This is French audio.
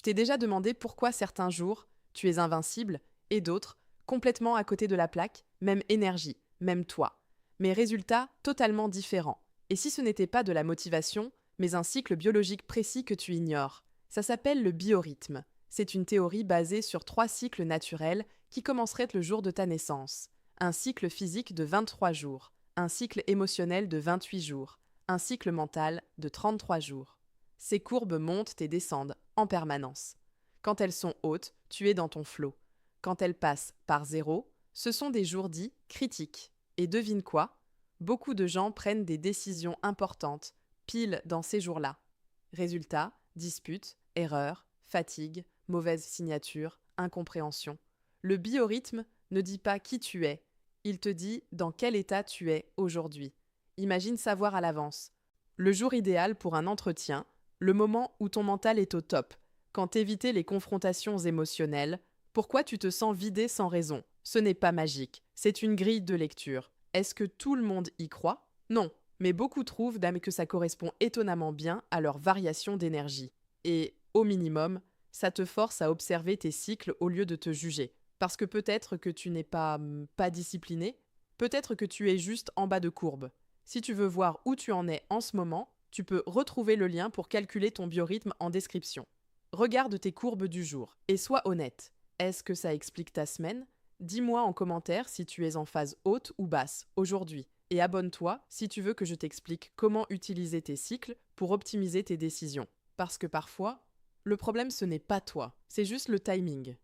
t'ai déjà demandé pourquoi certains jours, tu es invincible, et d'autres, complètement à côté de la plaque, même énergie, même toi. Mais résultats totalement différents. Et si ce n'était pas de la motivation, mais un cycle biologique précis que tu ignores? Ça s'appelle le biorhythme. C'est une théorie basée sur 3 cycles naturels qui commenceraient le jour de ta naissance. Un cycle physique de 23 jours, un cycle émotionnel de 28 jours, un cycle mental de 33 jours. Ces courbes montent et descendent en permanence. Quand elles sont hautes, tu es dans ton flot. Quand elles passent par zéro, ce sont des jours dits critiques. Et devine quoi? Beaucoup de gens prennent des décisions importantes, pile dans ces jours-là. Résultat, disputes, erreurs, fatigue, mauvaise signature, incompréhension. Le biorhythme ne dit pas qui tu es, il te dit dans quel état tu es aujourd'hui. Imagine savoir à l'avance. Le jour idéal pour un entretien, le moment où ton mental est au top, quand t'éviter les confrontations émotionnelles, pourquoi tu te sens vidé sans raison? Ce n'est pas magique, c'est une grille de lecture. Est-ce que tout le monde y croit? Non, mais beaucoup trouvent que ça correspond étonnamment bien à leur variation d'énergie. Et, au minimum, ça te force à observer tes cycles au lieu de te juger. Parce que peut-être que tu n'es pas discipliné, peut-être que tu es juste en bas de courbe. Si tu veux voir où tu en es en ce moment, tu peux retrouver le lien pour calculer ton biorhythme en description. Regarde tes courbes du jour et sois honnête. Est-ce que ça explique ta semaine? Dis-moi en commentaire si tu es en phase haute ou basse aujourd'hui. Et abonne-toi si tu veux que je t'explique comment utiliser tes cycles pour optimiser tes décisions. Parce que parfois, le problème ce n'est pas toi, c'est juste le timing.